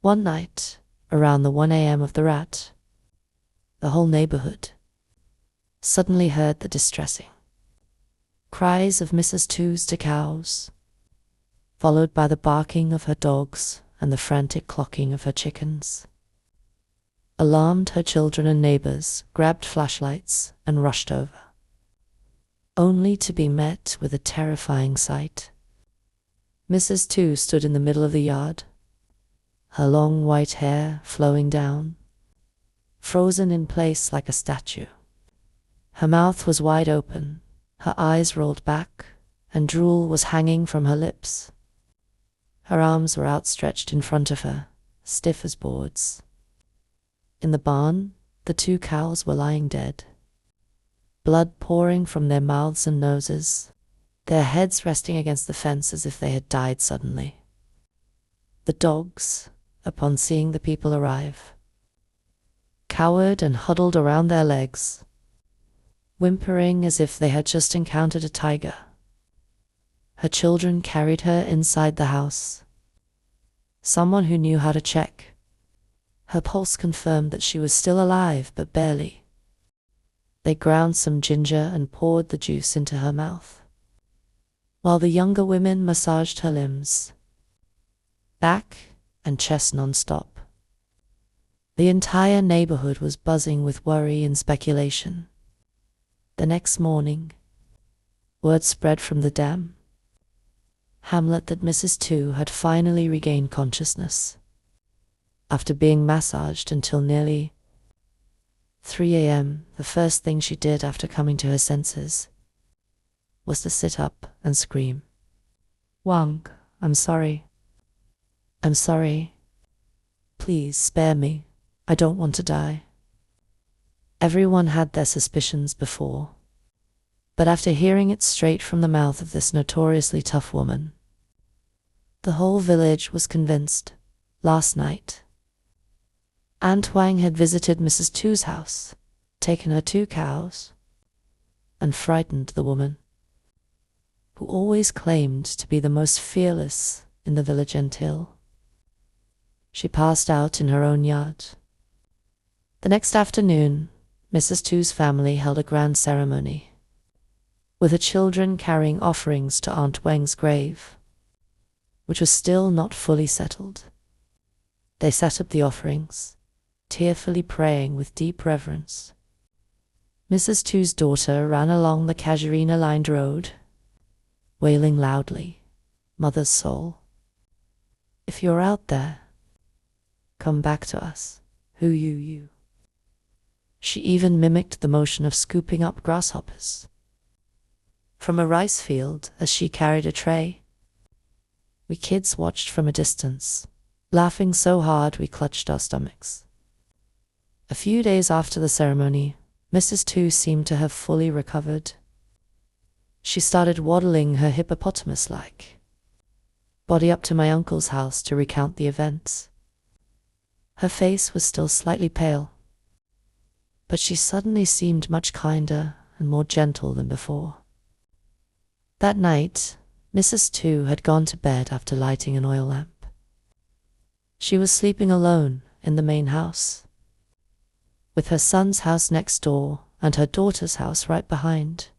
One night, around the 1 a.m. of the rat, the whole neighborhood suddenly heard the distressing cries of Mrs. Two's cows, followed by the barking of her dogs and the frantic clucking of her chickens. Alarmed, her children and neighbors grabbed flashlights and rushed over, only to be met with a terrifying sight. Mrs. Two stood in the middle of the yard, her long white hair flowing down, frozen in place like a statue. Her mouth was wide open, her eyes rolled back, and drool was hanging from her lips. Her arms were outstretched in front of her, stiff as boards. In the barn, the 2 cows were lying dead, blood pouring from their mouths and noses, their heads resting against the fence as if they had died suddenly. The dogs, upon seeing the people arrive, cowered and huddled around their legs, whimpering as if they had just encountered a tiger. Her children carried her inside the house. Someone who knew how to check. Her pulse confirmed that she was still alive, but barely. They ground some ginger and poured the juice into her mouth, while the younger women massaged her limbs, back and chest non-stop. The entire neighborhood was buzzing with worry and speculation. The next morning, word spread from the dam hamlet that Mrs. Two had finally regained consciousness after being massaged until nearly 3 a.m. The first thing she did after coming to her senses was to sit up and scream, "Huong, I'm sorry. I'm sorry. Please spare me. I don't want to die." Everyone had their suspicions before, but after hearing it straight from the mouth of this notoriously tough woman, the whole village was convinced. Last night, Aunt Huang had visited Mrs. Two's house, taken her 2 cows, and frightened the woman, who always claimed to be the most fearless in the village until she passed out in her own yard. The next afternoon, Mrs. Two's family held a grand ceremony, with the children carrying offerings to Aunt Wang's grave, which was still not fully settled. They set up the offerings, tearfully praying with deep reverence. Mrs. Two's daughter ran along the casuarina-lined road, wailing loudly, "Mother's soul, if you're out there, come back to us, you." She even mimicked the motion of scooping up grasshoppers from a rice field as she carried a tray. We kids watched from a distance, laughing so hard we clutched our stomachs. A few days after the ceremony, Mrs. Two seemed to have fully recovered. She started waddling her hippopotamus-like body up to my uncle's house to recount the events. Her face was still slightly pale, but she suddenly seemed much kinder and more gentle than before. That night, Mrs. Two had gone to bed after lighting an oil lamp. She was sleeping alone in the main house, with her son's house next door and her daughter's house right behind,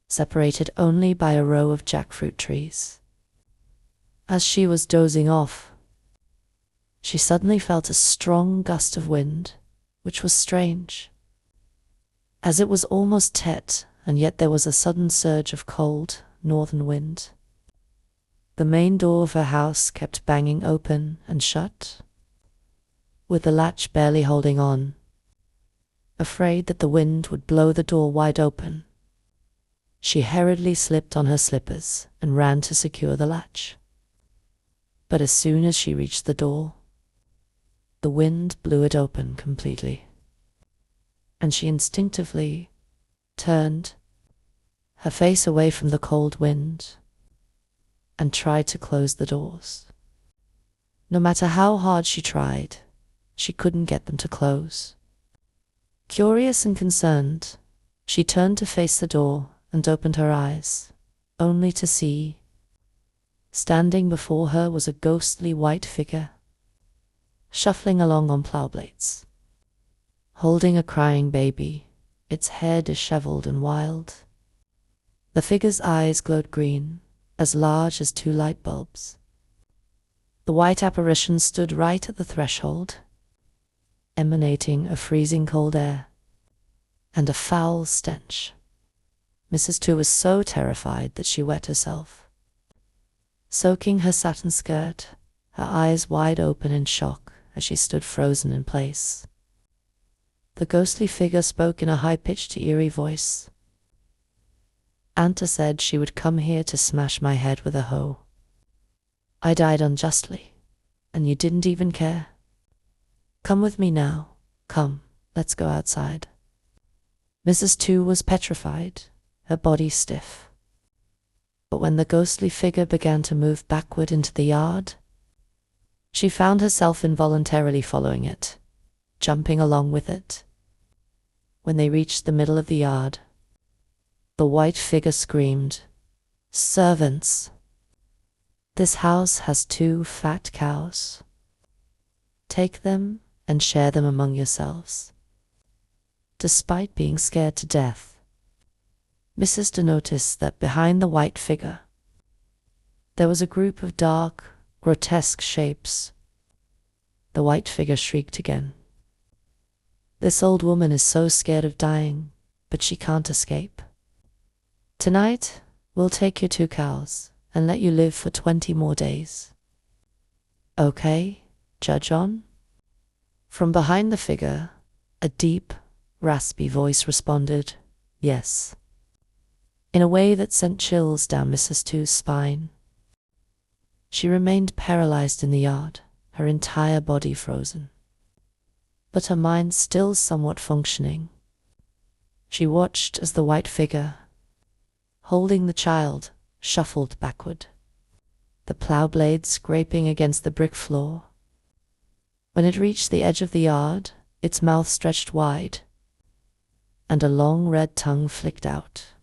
separated only by a row of jackfruit trees. As she was dozing off, she suddenly felt a strong gust of wind, which was strange, as it was almost Tet, and yet there was a sudden surge of cold northern wind. The main door of her house kept banging open and shut, with the latch barely holding on. Afraid that the wind would blow the door wide open, she hurriedly slipped on her slippers and ran to secure the latch. But as soon as she reached the door, the wind blew it open completely, and she instinctively turned her face away from the cold wind and tried to close the doors. No matter how hard she tried, she couldn't get them to close. Curious and concerned, she turned to face the door and opened her eyes, only to see, standing before her was a ghostly white figure, shuffling along on plow blades, holding a crying baby, its hair disheveled and wild. The figure's eyes glowed green, as large as 2 light bulbs. The white apparition stood right at the threshold, emanating a freezing cold air and a foul stench. Mrs. Tu was so terrified that she wet herself, soaking her satin skirt, her eyes wide open in shock as she stood frozen in place. The ghostly figure spoke in a high-pitched, eerie voice. "Anta said she would come here to smash my head with a hoe. I died unjustly, and you didn't even care. Come with me now. Come, let's go outside." Mrs. Tu was petrified, her body stiff. But when the ghostly figure began to move backward into the yard, she found herself involuntarily following it, jumping along with it. When they reached the middle of the yard, the white figure screamed, "Servants! This house has 2 fat cows. Take them and share them among yourselves." Despite being scared to death, Mrs. Tu noticed that behind the white figure, there was a group of dark, grotesque shapes. The white figure shrieked again. "This old woman is so scared of dying, but she can't escape. Tonight, we'll take your 2 cows and let you live for 20 more days. Okay, Judge on?" From behind the figure, a deep, raspy voice responded, "Yes," in a way that sent chills down Mrs. Tu's spine. She remained paralyzed in the yard, her entire body frozen, but her mind still somewhat functioning. She watched as the white figure, holding the child, shuffled backward, the plow blade scraping against the brick floor. When it reached the edge of the yard, its mouth stretched wide, and a long red tongue flicked out,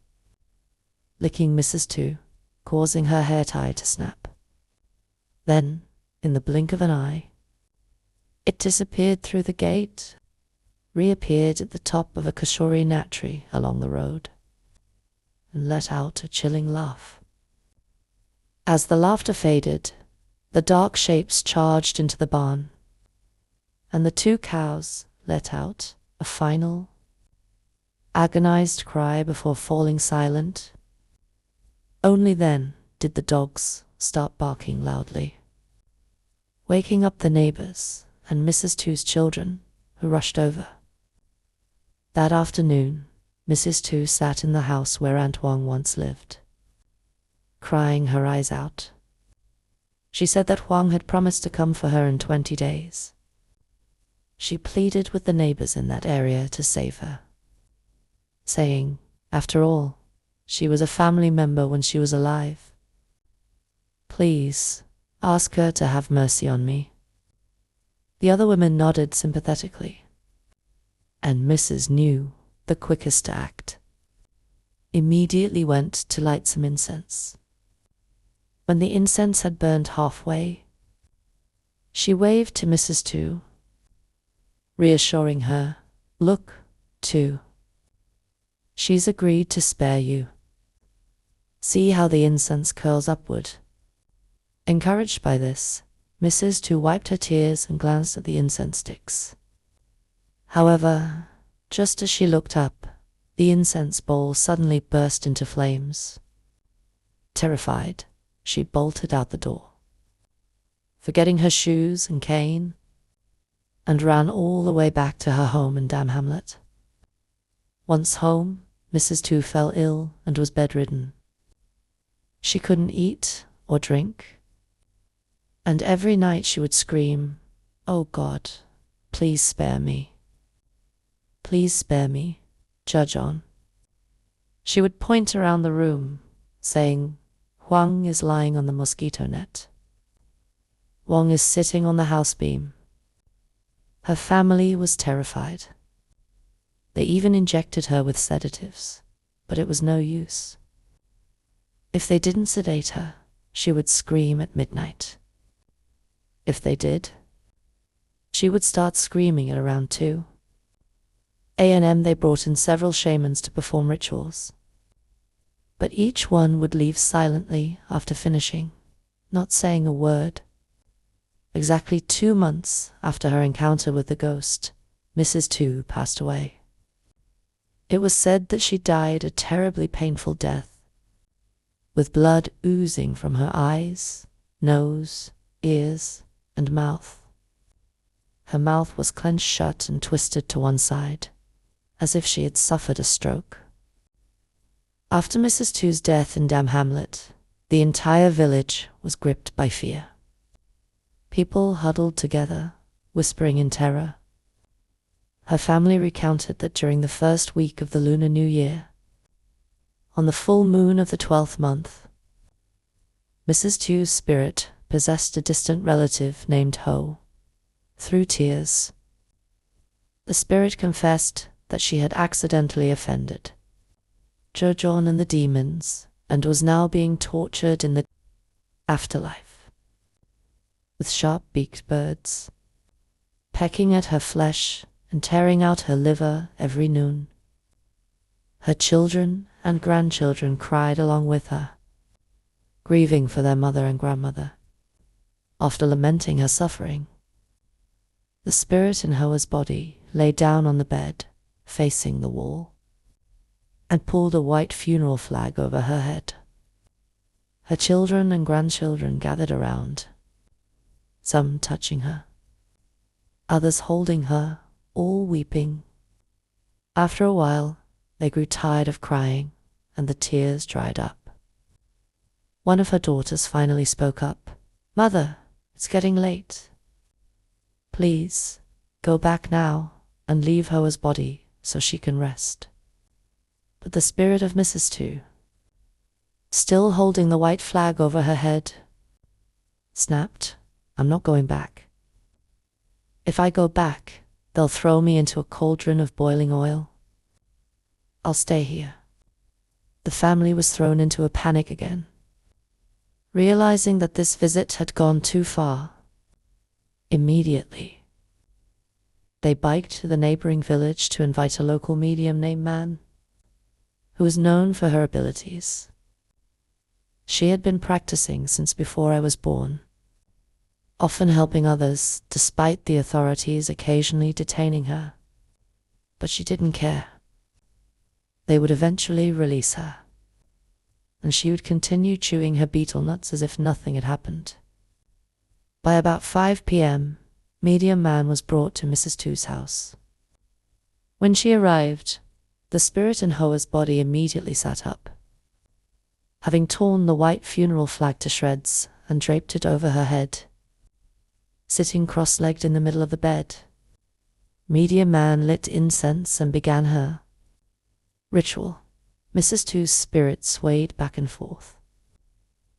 licking Mrs. Tu, causing her hair tie to snap. Then, in the blink of an eye, it disappeared through the gate, reappeared at the top of a kashuri nut tree along the road, and let out a chilling laugh. As the laughter faded, the dark shapes charged into the barn, and the 2 cows let out a final, agonized cry before falling silent. Only then did the dogs start barking loudly, waking up the neighbors and Mrs. Tu's children, who rushed over. That afternoon, Mrs. Tu sat in the house where Aunt Huong once lived, crying her eyes out. She said that Huong had promised to come for her in 20 days. She pleaded with the neighbors in that area to save her, saying, after all, she was a family member when she was alive. "Please, ask her to have mercy on me." The other women nodded sympathetically, and Mrs. knew the quickest to act. Immediately went to light some incense. When the incense had burned halfway, she waved to Mrs. Tu, reassuring her, "Look, Tu. She's agreed to spare you. See how the incense curls upward." Encouraged by this, Mrs. Tu wiped her tears and glanced at the incense sticks. However, just as she looked up, the incense bowl suddenly burst into flames. Terrified, she bolted out the door, forgetting her shoes and cane, and ran all the way back to her home in Dam Hamlet. Once home, Mrs. Tu fell ill and was bedridden. She couldn't eat or drink, and every night she would scream, "Oh God, please spare me. Please spare me, Judge on." She would point around the room, saying, "Huang is lying on the mosquito net. Huang is sitting on the house beam." Her family was terrified. They even injected her with sedatives, but it was no use. If they didn't sedate her, she would scream at midnight. If they did, She would start screaming at around 2 a.m. They brought in several shamans to perform rituals, but each one would leave silently after finishing, not saying a word. Exactly 2 months after her encounter with the ghost, Mrs. Tu passed away. It was said that she died a terribly painful death, with blood oozing from her eyes, nose, ears, and mouth. Her mouth was clenched shut and twisted to one side, as if she had suffered a stroke. After Mrs. Tu's death in Dam Hamlet, the entire village was gripped by fear. People huddled together, whispering in terror. Her family recounted that during the first week of the Lunar New Year, on the full moon of the 12th month, Mrs. Tu's spirit possessed a distant relative named Ho. Through tears, the spirit confessed that she had accidentally offended Jojon and the demons, and was now being tortured in the afterlife with sharp-beaked birds, pecking at her flesh and tearing out her liver every noon. Her children and grandchildren cried along with her, grieving for their mother and grandmother. After lamenting her suffering, the spirit in Hoa's body lay down on the bed, facing the wall, and pulled a white funeral flag over her head. Her children and grandchildren gathered around, some touching her, others holding her, all weeping. After a while, they grew tired of crying, and the tears dried up. One of her daughters finally spoke up. "Mother, it's getting late. Please, go back now and leave Hoa's body so she can rest." But the spirit of Mrs. Tu, still holding the white flag over her head, snapped, "I'm not going back. If I go back, they'll throw me into a cauldron of boiling oil. I'll stay here." The family was thrown into a panic again, realizing that this visit had gone too far. Immediately, they biked to the neighboring village to invite a local medium named Man, who was known for her abilities. She had been practicing since before I was born, often helping others despite the authorities occasionally detaining her. But she didn't care. They would eventually release her, and she would continue chewing her betel nuts as if nothing had happened. By about 5 p.m., Medium Man was brought to Mrs. Tu's house. When she arrived, the spirit in Hoa's body immediately sat up. Having torn the white funeral flag to shreds and draped it over her head, sitting cross-legged in the middle of the bed, Medium Man lit incense and began her ritual. Mrs. Tu's spirit swayed back and forth,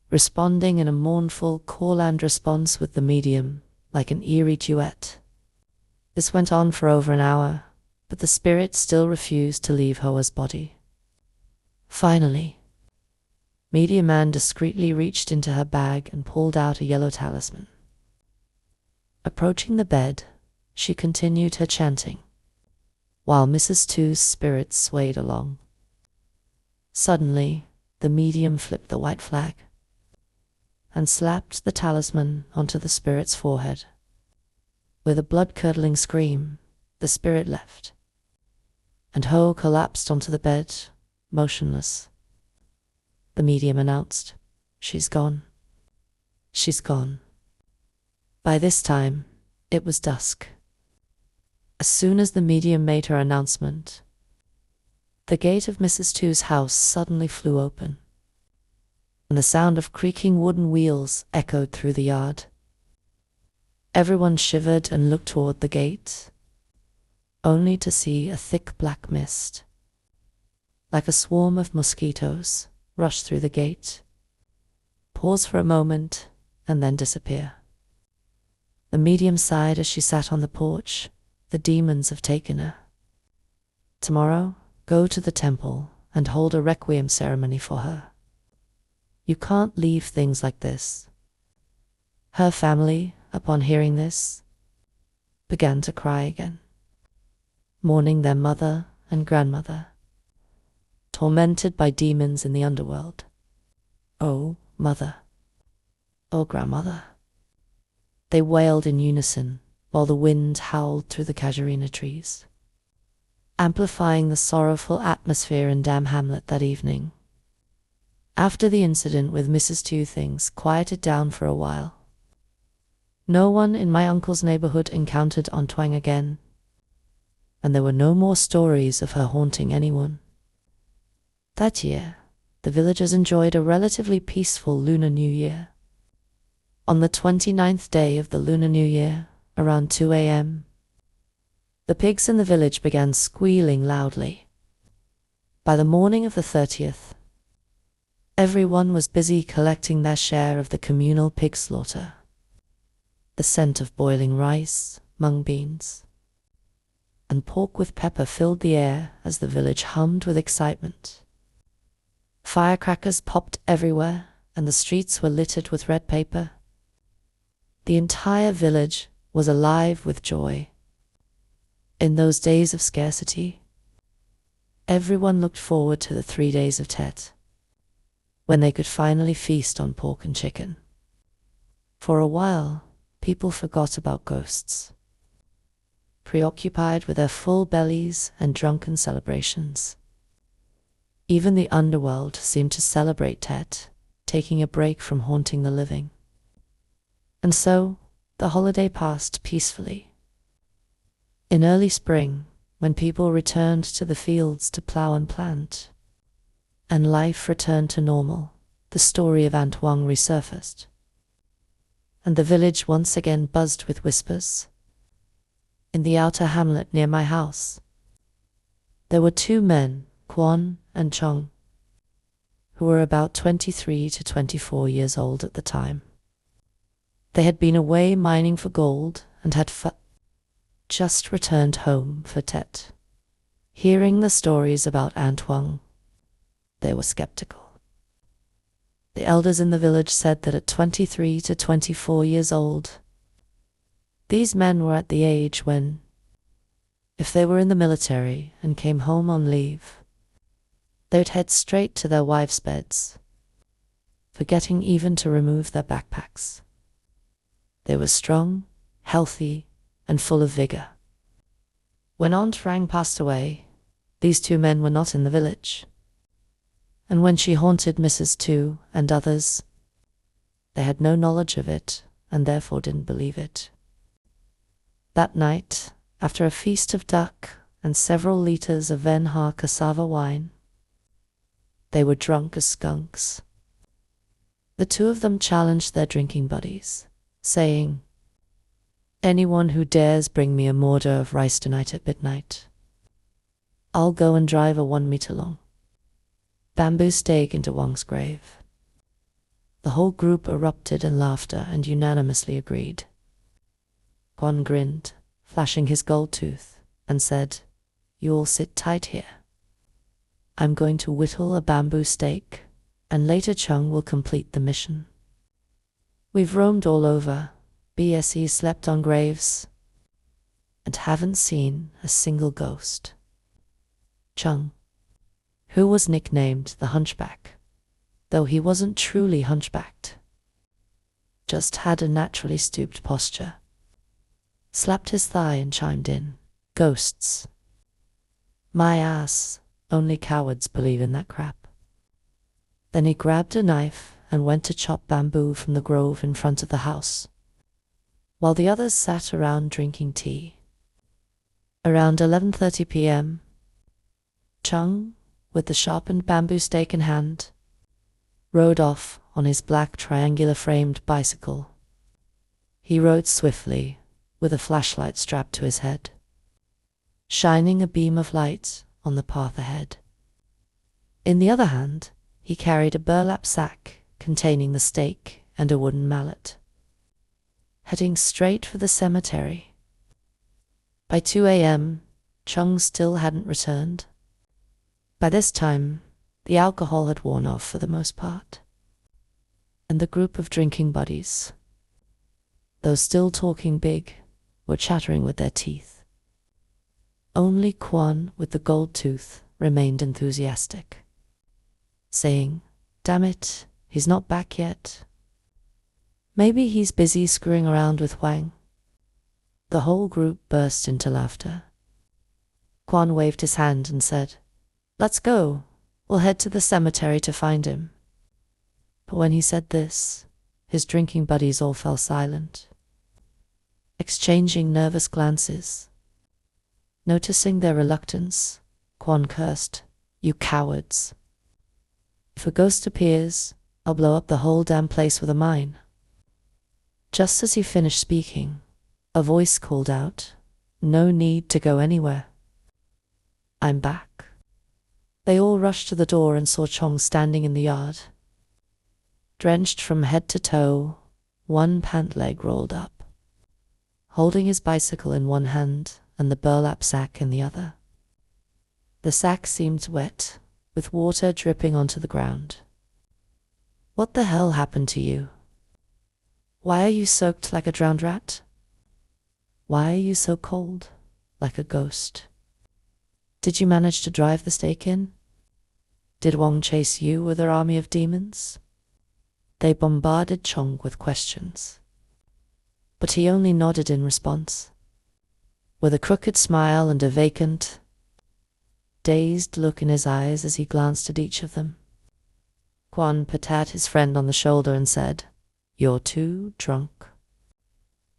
responding in a mournful call-and response with the medium, like an eerie duet. This went on for over an hour, but the spirit still refused to leave Hoa's body. Finally, Medium Man discreetly reached into her bag and pulled out a yellow talisman. Approaching the bed, she continued her chanting, while Mrs. Tu's spirit swayed along. Suddenly, the medium flipped the white flag and slapped the talisman onto the spirit's forehead. With a blood-curdling scream, the spirit left, and Ho collapsed onto the bed, motionless. The medium announced, "She's gone. She's gone." By this time, it was dusk. As soon as the medium made her announcement, the gate of Mrs. Tu's house suddenly flew open, and the sound of creaking wooden wheels echoed through the yard. Everyone shivered and looked toward the gate, only to see a thick black mist, like a swarm of mosquitoes, rush through the gate, pause for a moment, and then disappear. The medium sighed as she sat on the porch. "The demons have taken her. Tomorrow, go to the temple and hold a requiem ceremony for her. You can't leave things like this." Her family, upon hearing this, began to cry again, mourning their mother and grandmother, tormented by demons in the underworld. "Oh, mother! Oh, grandmother!" they wailed in unison, while the wind howled through the casuarina trees, amplifying the sorrowful atmosphere in Dam Hamlet that evening. After the incident with Mrs. Two, things quieted down for a while. No one in my uncle's neighborhood encountered Aunt Huong again, and there were no more stories of her haunting anyone. That year, the villagers enjoyed a relatively peaceful Lunar New Year. On the 29th day of the Lunar New Year, around 2 a.m., the pigs in the village began squealing loudly. By the morning of the 30th, everyone was busy collecting their share of the communal pig slaughter. The scent of boiling rice, mung beans, and pork with pepper filled the air as the village hummed with excitement. Firecrackers popped everywhere, and the streets were littered with red paper. The entire village was alive with joy. In those days of scarcity, everyone looked forward to the 3 days of Tet, when they could finally feast on pork and chicken. For a while, people forgot about ghosts, preoccupied with their full bellies and drunken celebrations. Even the underworld seemed to celebrate Tet, taking a break from haunting the living. And so, the holiday passed peacefully. In early spring, when people returned to the fields to plow and plant, and life returned to normal, the story of Aunt Huong resurfaced, and the village once again buzzed with whispers. In the outer hamlet near my house, there were 2 men, Quan and Chong, who were about 23 to 24 years old at the time. They had been away mining for gold and had just returned home for Tet. Hearing the stories about Aunt Huong, they were skeptical. The elders in the village said that at 23 to 24 years old, these men were at the age when, if they were in the military and came home on leave, they would head straight to their wives' beds, forgetting even to remove their backpacks. They were strong, healthy, and full of vigor. When Aunt Rang passed away, these 2 men were not in the village. And when she haunted Mrs. Two and others, they had no knowledge of it and therefore didn't believe it. That night, after a feast of duck and several liters of Ven Ha cassava wine, they were drunk as skunks. The 2 of them challenged their drinking buddies, saying, "Anyone who dares bring me a mortar of rice tonight at midnight, I'll go and drive a 1-meter-long bamboo stake into Wang's grave." The whole group erupted in laughter and unanimously agreed. Quan grinned, flashing his gold tooth, and said, "You all sit tight here. I'm going to whittle a bamboo stake, and later Chung will complete the mission. We've roamed all over, BSE slept on graves, and haven't seen a single ghost." Chung, who was nicknamed the Hunchback, though he wasn't truly hunchbacked, just had a naturally stooped posture, slapped his thigh and chimed in, "Ghosts? My ass, only cowards believe in that crap." Then he grabbed a knife and went to chop bamboo from the grove in front of the house, while the others sat around drinking tea. Around 11:30 p.m., Chung, with the sharpened bamboo stake in hand, rode off on his black triangular-framed bicycle. He rode swiftly, with a flashlight strapped to his head, shining a beam of light on the path ahead. In the other hand, he carried a burlap sack containing the stake and a wooden mallet, heading straight for the cemetery. By 2 a.m., Chung still hadn't returned. By this time, the alcohol had worn off for the most part, and the group of drinking buddies, though still talking big, were chattering with their teeth. Only Quan, with the gold tooth, remained enthusiastic, saying, "Damn it, he's not back yet. Maybe he's busy screwing around with Huang." The whole group burst into laughter. Quan waved his hand and said, "Let's go. We'll head to the cemetery to find him." But when he said this, his drinking buddies all fell silent, exchanging nervous glances. Noticing their reluctance, Quan cursed, "You cowards. If a ghost appears, I'll blow up the whole damn place with a mine." Just as he finished speaking, a voice called out, "No need to go anywhere. I'm back." They all rushed to the door and saw Chong standing in the yard. Drenched from head to toe, one pant leg rolled up, holding his bicycle in one hand and the burlap sack in the other. The sack seemed wet, with water dripping onto the ground. "What the hell happened to you? Why are you soaked like a drowned rat? Why are you so cold, like a ghost? Did you manage to drive the stake in? Did Huong chase you with her army of demons?" They bombarded Chong with questions, but he only nodded in response, with a crooked smile and a vacant, dazed look in his eyes as he glanced at each of them. Quan patted his friend on the shoulder and said, "You're too drunk.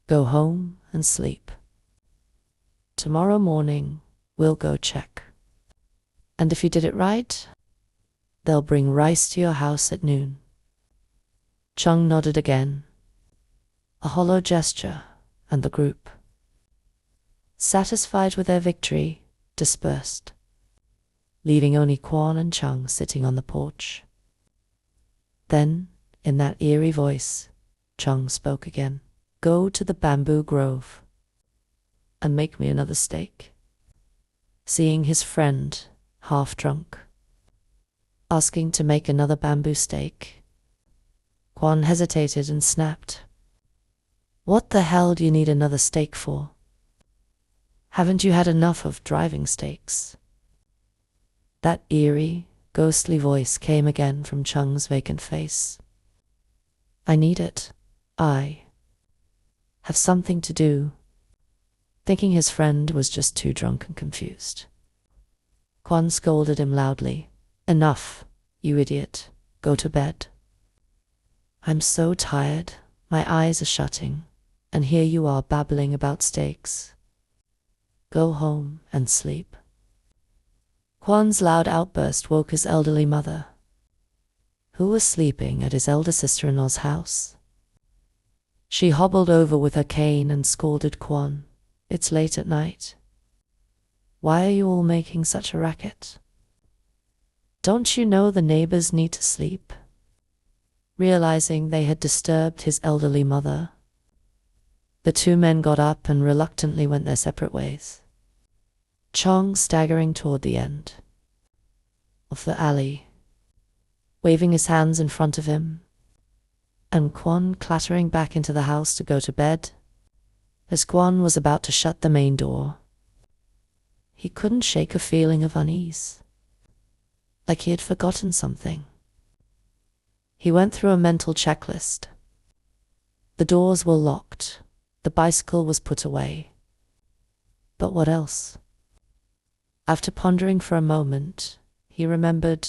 Go home and sleep. Tomorrow morning, we'll go check. And if you did it right, they'll bring rice to your house at noon." Chung nodded again, a hollow gesture, and the group, satisfied with their victory, dispersed, leaving only Quan and Chung sitting on the porch. Then, in that eerie voice, Chung spoke again. "Go to the bamboo grove and make me another steak." Seeing his friend, half drunk, asking to make another bamboo steak, Quan hesitated and snapped, "What the hell do you need another steak for? Haven't you had enough of driving steaks?" That eerie, ghostly voice came again from Chung's vacant face. "I need it. I have something to do," thinking his friend was just too drunk and confused. Quan scolded him loudly. "Enough, you idiot. Go to bed. I'm so tired, my eyes are shutting, and here you are babbling about steaks. Go home and sleep." Quan's loud outburst woke his elderly mother, who was sleeping at his elder sister-in-law's house. She hobbled over with her cane and scolded Quan. "It's late at night. Why are you all making such a racket? Don't you know the neighbors need to sleep?" Realizing they had disturbed his elderly mother, the two men got up and reluctantly went their separate ways. Chong staggering toward the end of the alley, waving his hands in front of him, and Quan clattering back into the house to go to bed. As Quan was about to shut the main door, he couldn't shake a feeling of unease, like he had forgotten something. He went through a mental checklist. The doors were locked. The bicycle was put away. But what else? After pondering for a moment, he remembered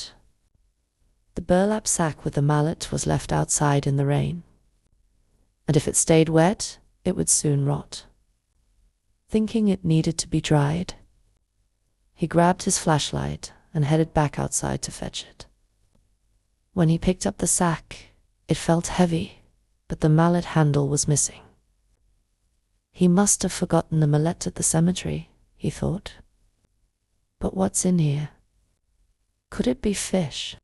the burlap sack with the mallet was left outside in the rain, and if it stayed wet, it would soon rot. Thinking it needed to be dried, he grabbed his flashlight and headed back outside to fetch it. When he picked up the sack, it felt heavy, but the mallet handle was missing. He must have forgotten the mallet at the cemetery, he thought. But what's in here? Could it be fish?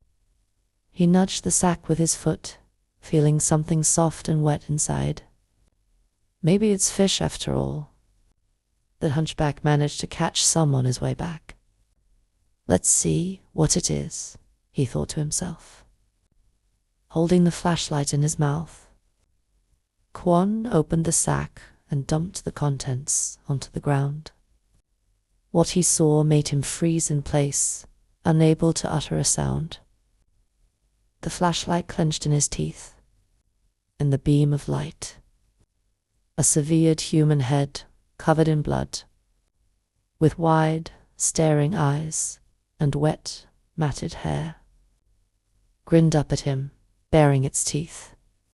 He nudged the sack with his foot, feeling something soft and wet inside. Maybe it's fish after all. The hunchback managed to catch some on his way back. "Let's see what it is," he thought to himself, holding the flashlight in his mouth. Quan opened the sack and dumped the contents onto the ground. What he saw made him freeze in place, unable to utter a sound. The flashlight clenched in his teeth. In the beam of light, a severed human head covered in blood, with wide, staring eyes and wet, matted hair, grinned up at him, baring its teeth.